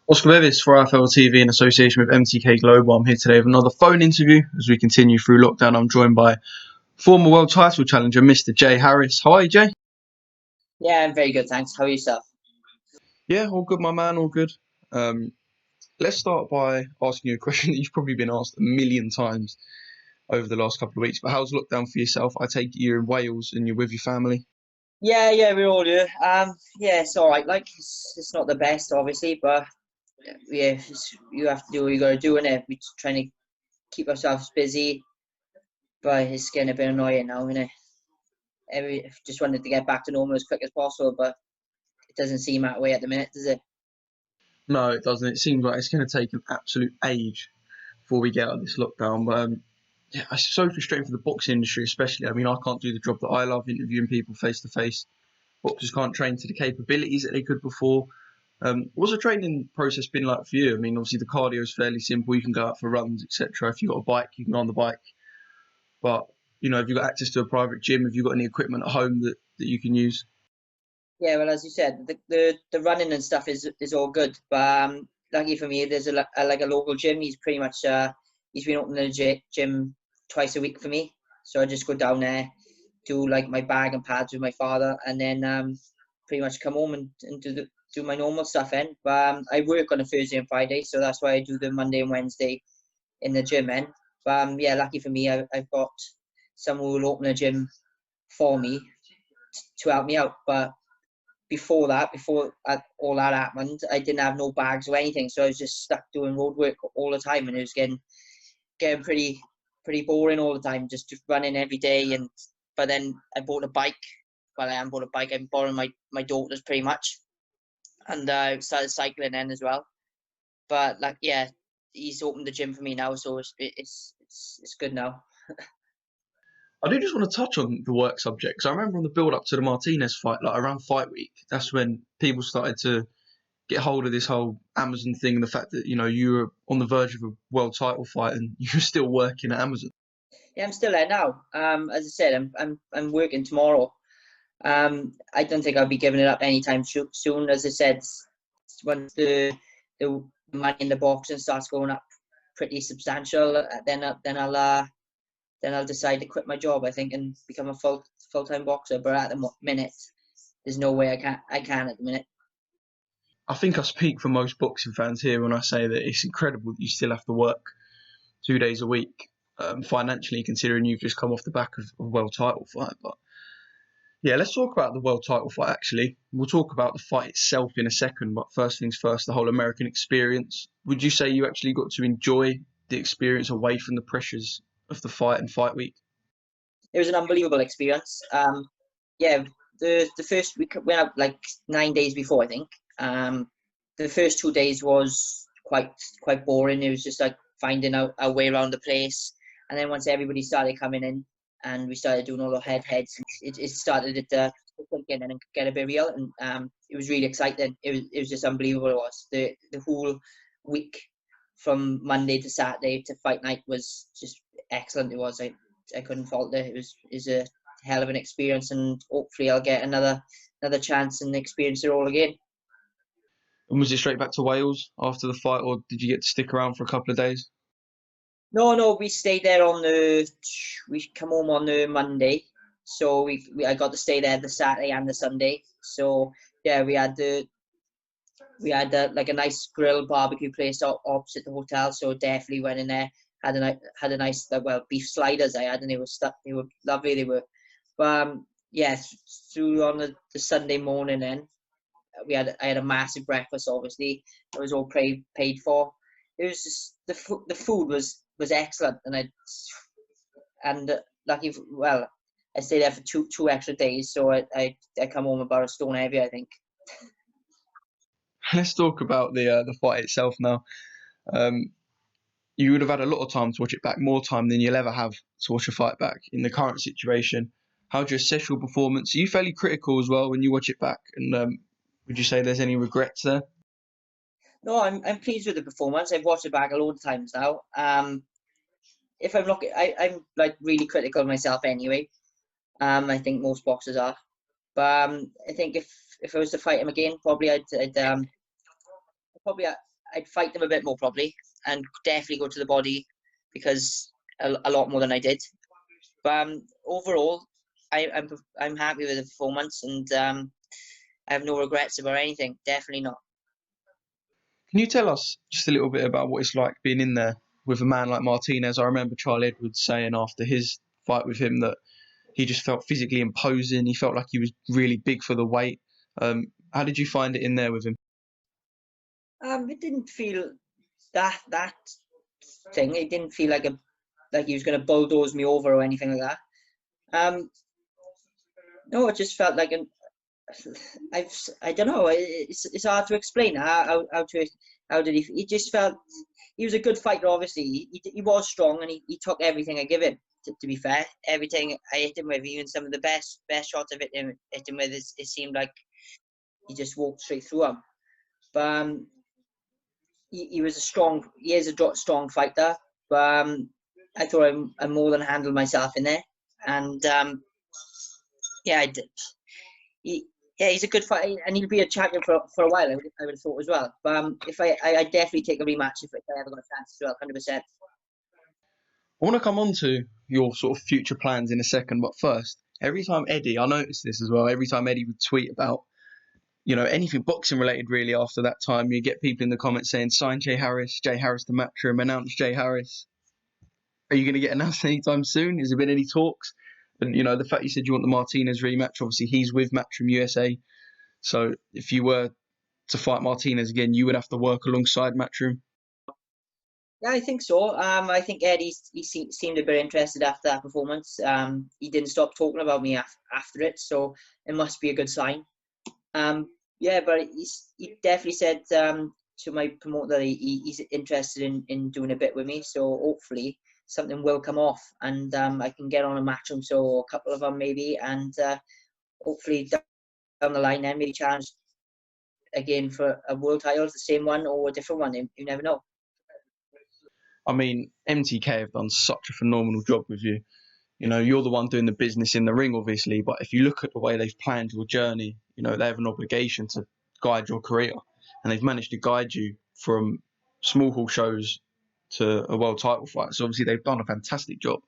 Oscar Bevis for IFL TV in association with MTK Global. I'm here today with another phone interview as we continue through lockdown. I'm joined by former world title challenger Mr. Jay Harris. How are you, Jay? Yeah, I'm very good, thanks. How are yourself? Yeah, all good, my man, all good. Um, let's start by asking you a question that you've probably been asked a million times over the last couple of weeks. But how's lockdown for yourself? I take it you're in Wales and you're with your family. Yeah, we're all here. Yeah, it's all right. Like, it's not the best, obviously, but yeah, you have to do what you got to do, innit? We're trying to keep ourselves busy, but it's getting a bit annoying now, innit? Just wanted to get back to normal as quick as possible, but it doesn't seem that way at the minute, does it? No, it doesn't. It seems like it's going to take an absolute age before we get out of this lockdown. But yeah, it's so frustrating for the boxing industry, especially. I mean, I can't do the job that I love, interviewing people face to face. Boxers can't train to the capabilities that they could before. What's the training process been like for you? I mean, obviously the cardio is fairly simple. You can go out for runs, etc. If you've got a bike, you can go on the bike. But have you got access to a private gym? Have you got any equipment at home that you can use? Yeah, well, as you said, the running and stuff is all good, but lucky for me, there's like a local gym. He's pretty much he's been opening a gym twice a week for me, so I just go down there, do like my bag and pads with my father, and then pretty much come home and do my normal stuff. Then, but I work on a Thursday and Friday, so that's why I do the Monday and Wednesday in the gym. Then, but yeah, lucky for me, I've got someone who will open a gym for me to help me out, but before that, all that happened, I didn't have no bags or anything, so I was just stuck doing road work all the time, and it was getting pretty boring all the time, just running every day. And but then I bought a bike. Well, I haven't bought a bike. I'm borrowing my daughter's pretty much, and I started cycling then as well. But like, yeah, he's opened the gym for me now, so it's good now. I do just want to touch on the work subject because I remember on the build up to the Martinez fight, like around fight week, that's when people started to get hold of this whole Amazon thing and the fact that you were on the verge of a world title fight and you were still working at Amazon. Yeah, I'm still there now. As I said, I'm working tomorrow. I don't think I'll be giving it up anytime soon. As I said, once the money in the box and starts going up pretty substantial, then I'll decide to quit my job, I think, and become a full time boxer. But at the minute, there's no way I can at the minute. I think I speak for most boxing fans here when I say that it's incredible that you still have to work 2 days a week, financially, considering you've just come off the back of a world title fight. But yeah, let's talk about the world title fight. Actually, we'll talk about the fight itself in a second. But first things first, the whole American experience. Would you say you actually got to enjoy the experience away from the pressures of the fight and fight week? It was an unbelievable experience. Yeah, the first week went out like 9 days before, I think. The first 2 days was quite boring. It was just like finding out our way around the place, and then once everybody started coming in and we started doing all the heads, it started to sink in and get a bit real, and it was really exciting. It was just unbelievable. It was the whole week from Monday to Saturday to fight night was just excellent. It was. I couldn't fault it. It was a hell of an experience, and hopefully I'll get another chance and experience it all again. And was it straight back to Wales after the fight, or did you get to stick around for a couple of days? No, we stayed there we come home on the Monday, so I got to stay there the Saturday and the Sunday. So yeah, we had like a nice grill barbecue place opposite the hotel. So definitely went in there, had a nice beef sliders I had, and they were lovely. They were, but yes, through on the Sunday morning then I had a massive breakfast. Obviously, it was all paid for. It was just the food was excellent, and lucky well, I stayed there for two extra days, so I come home about a stone heavy, I think. Let's talk about the fight itself now. Um, you would have had a lot of time to watch it back, more time than you'll ever have to watch a fight back in the current situation. How do you assess your performance? Are you fairly critical as well when you watch it back? And would you say there's any regrets there? No, I'm pleased with the performance. I've watched it back a load of times now. If I'm looking, I'm like really critical of myself anyway. I think most boxers are, but I think if I was to fight him again, probably I'd probably I'd fight them a bit more probably, and definitely go to the body, because a lot more than I did. But overall, I'm happy with the performance, and I have no regrets about anything. Definitely not. Can you tell us just a little bit about what it's like being in there with a man like Martinez? I remember Charlie Edwards saying after his fight with him that he just felt physically imposing. He felt like he was really big for the weight. How did you find it in there with him? It didn't feel that thing. It didn't feel like he was going to bulldoze me over or anything like that. No, it just felt like I don't know. It's hard to explain how did he just felt he was a good fighter. Obviously, he was strong, and he took everything I give him. To be fair, everything I hit him with, even some of the best shots I've hit him with, it seemed like he just walked straight through them. But he was he is a strong fighter. But I thought I more than handled myself in there, and yeah, I did. He, yeah, he's a good fighter, and he'll be a champion for a while. I would have thought as well. But if I definitely take a rematch if I ever got a chance as well, 100%. I want to come on to your sort of future plans in a second, but first, every time Eddie, I noticed this as well, every time Eddie would tweet about, anything boxing related really after that time, you get people in the comments saying, sign Jay Harris to Matchroom, announce Jay Harris. Are you going to get announced anytime soon? Has there been any talks? And, the fact you said you want the Martinez rematch, obviously he's with Matchroom USA. So if you were to fight Martinez again, you would have to work alongside Matchroom. Yeah, I think so. I think Eddie seemed a bit interested after that performance. He didn't stop talking about me after it, so it must be a good sign. Yeah, but he definitely said to my promoter that he's interested in doing a bit with me. So hopefully something will come off, and I can get on a Matchroom, so a couple of them maybe, and hopefully down the line then maybe challenge again for a world title, the same one or a different one. You never know. I mean, MTK have done such a phenomenal job with you. You're the one doing the business in the ring, obviously, but if you look at the way they've planned your journey, they have an obligation to guide your career. And they've managed to guide you from small hall shows to a world title fight. So obviously they've done a fantastic job.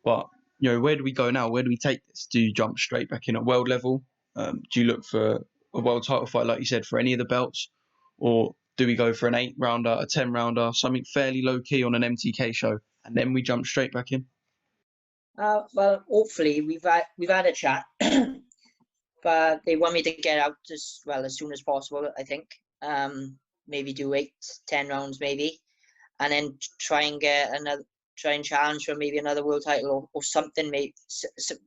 But, where do we go now? Where do we take this? Do you jump straight back in at world level? Do you look for a world title fight, like you said, for any of the belts? Or do we go for an 8-rounder, a 10-rounder, something fairly low-key on an MTK show, and then we jump straight back in? Well, hopefully we've had a chat, but they want me to get out as soon as possible. I think maybe do 8-10 rounds maybe, and then try and challenge for maybe another world title or something, maybe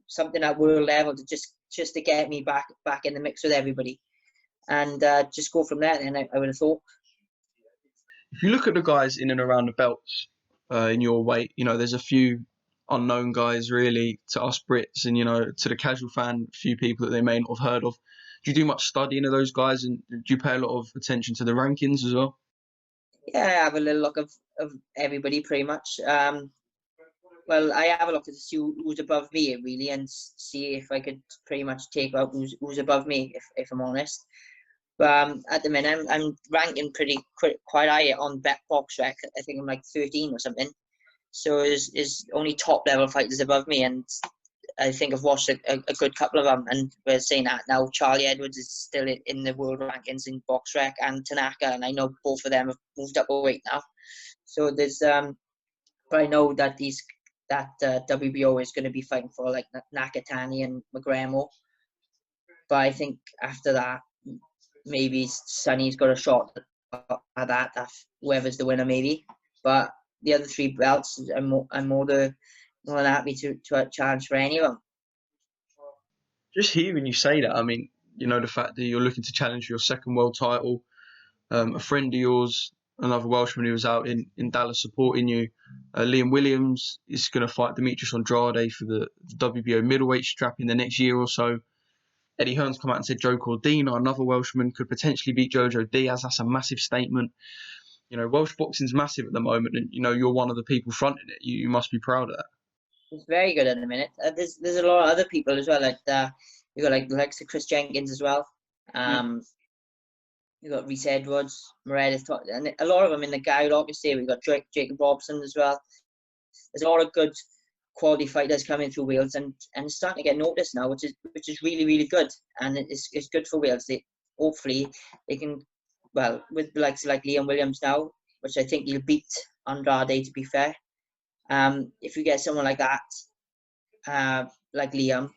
something at world level to just to get me back in the mix with everybody, and just go from there. Then I would have thought. If you look at the guys in and around the belts in your weight, there's a few unknown guys really to us Brits, and to the casual fan, a few people that they may not have heard of. Do you do much studying of those guys, and do you pay a lot of attention to the rankings as well? Yeah, I have a little look of everybody pretty much. Well, I have a look to see who's above me really, and see if I could pretty much take out who's above me, if I'm honest. But at the minute, I'm ranking quite high on BoxRec. I think I'm like 13 or something. So is only top level fighters above me, and I think I've watched a good couple of them. And we're saying that now Charlie Edwards is still in the world rankings in BoxRec, and Tanaka, and I know both of them have moved up a weight now. So there's but I know that WBO is going to be fighting for like Nakatani and McGramo. But I think after that, maybe Sonny's got a shot at that whoever's the winner maybe. But the other three belts, I'm more than happy to challenge for any of them. Just hearing you say that, I mean, the fact that you're looking to challenge your second world title, a friend of yours, another Welshman who was out in Dallas supporting you, Liam Williams is going to fight Demetrius Andrade for the WBO middleweight strap in the next year or so. Eddie Hearn's come out and said Joe Cordina, another Welshman, could potentially beat Jojo Diaz. That's a massive statement. Welsh boxing's massive at the moment, and you're one of the people fronting it. You must be proud of that. It's very good at the minute. There's a lot of other people as well. Like you got like Chris Jenkins as well. You got Reese Edwards, Meredith, and a lot of them in the guide. Obviously, we got Jacob Robson as well. There's a lot of good quality fighters coming through Wales, and it's starting to get noticed now, which is really really good, and it's good for Wales. Hopefully they can, well, with the likes of like Liam Williams now, which I think he'll beat Andrade, to be fair. If you get someone like that, like Liam,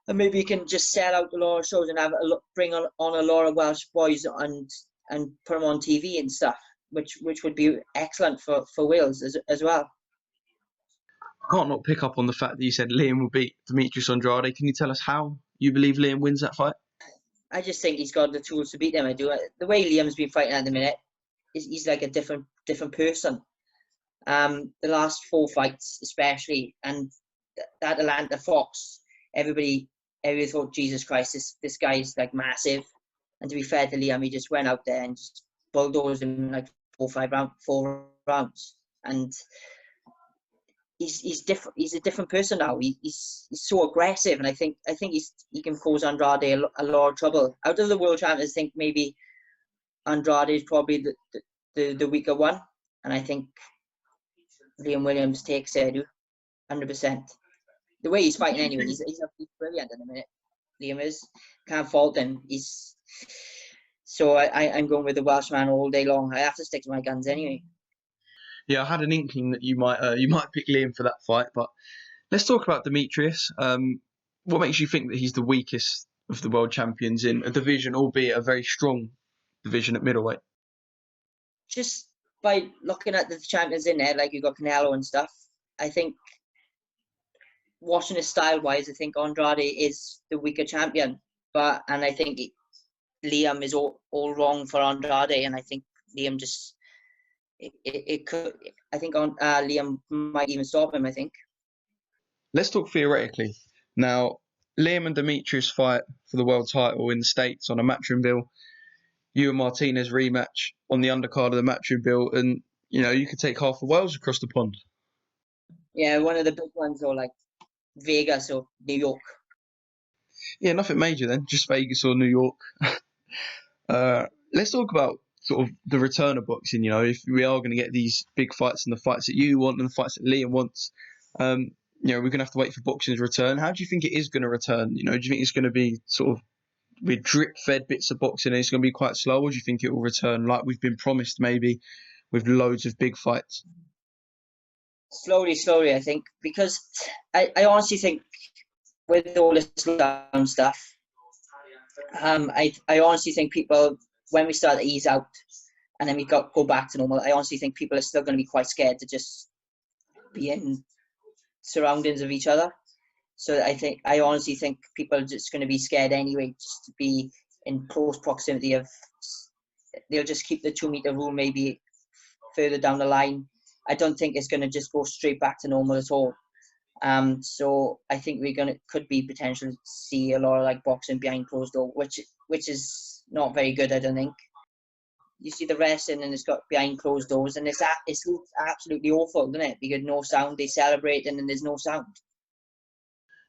and maybe you can just sell out a lot of shows and bring on a lot of Welsh boys and put them on TV and stuff, which would be excellent for Wales as well. I can't not pick up on the fact that you said Liam will beat Demetrius Andrade. Can you tell us how you believe Liam wins that fight? I just think he's got the tools to beat him. I do. The way Liam's been fighting at the minute, he's like a different person. The last 4 fights, especially, and that Atlanta Fox, everybody thought, Jesus Christ, this guy's like massive. And to be fair to Liam, he just went out there and just bulldozed him in like 4 rounds. And he's different. He's a different person now. He's so aggressive, and I think he can cause Andrade a lot of trouble. Out of the world champions, I think maybe Andrade is probably the weaker one, and I think Liam Williams takes it 100%. The way he's fighting anyway, he's brilliant in a minute. Liam is, can't fault him. So I'm going with the Welshman all day long. I have to stick to my guns anyway. Yeah, I had an inkling that you might pick Liam for that fight, but let's talk about Demetrius. What makes you think that he's the weakest of the world champions in a division, albeit a very strong division at middleweight? Just by looking at the champions in there, like you got Canelo and stuff, I think watching his style-wise, I think Andrade is the weaker champion. And I think Liam is all wrong for Andrade, and I think Liam just it could. I think Liam might even stop him. I think. Let's talk theoretically. Now, Liam and Demetrius fight for the world title in the States on a Matchroom bill. You and Martinez rematch on the undercard of the Matchroom bill, and you could take half of Wales across the pond. Yeah, one of the big ones, or like Vegas or New York. Yeah, nothing major then, just Vegas or New York. Let's talk about sort of the return of boxing. If we are going to get these big fights and the fights that you want and the fights that Liam wants, we're going to have to wait for boxing's return. How do you think it is going to return? Do you think it's going to be sort of with drip-fed bits of boxing and it's going to be quite slow, or do you think it will return like we've been promised, maybe with loads of big fights? Slowly, I think, because I honestly think with all this lockdown stuff, I honestly think people, when we start to ease out and then we go back to normal, I honestly think people are still going to be quite scared to just be in surroundings of each other. So I honestly think people are just going to be scared anyway, just to be in close proximity of. They'll just keep the 2-meter rule maybe further down the line. I don't think it's going to just go straight back to normal at all. So I think could be potential to see a lot of like boxing behind closed door, which is not very good. I don't think. You see the wrestling and it's got behind closed doors, and it's absolutely awful, doesn't it? Because no sound, they celebrate and then there's no sound.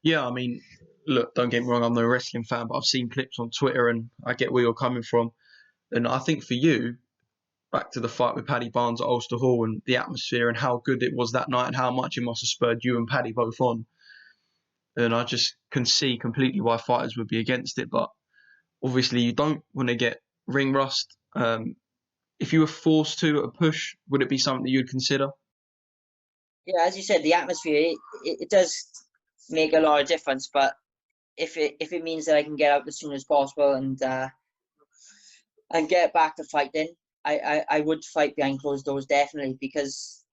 Yeah, I mean, look, don't get me wrong, I'm no wrestling fan, but I've seen clips on Twitter and I get where you're coming from. And I think for you, back to the fight with Paddy Barnes at Ulster Hall and the atmosphere and how good it was that night and how much it must have spurred you and Paddy both on. And I just can see completely why fighters would be against it. But obviously you don't want to get ring rust. If you were forced to at a push, would it be something that you'd consider? Yeah, as you said, the atmosphere, it does make a lot of difference. But if it means that I can get out as soon as possible and get back to fighting, I would fight behind closed doors, definitely, because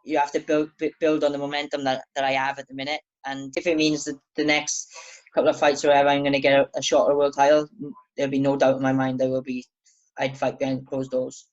you have to build on the momentum that I have at the minute. And if it means that the next couple of fights or whatever, I'm going to get a shot at a world title, there'll be no doubt in my mind I'd fight behind closed doors.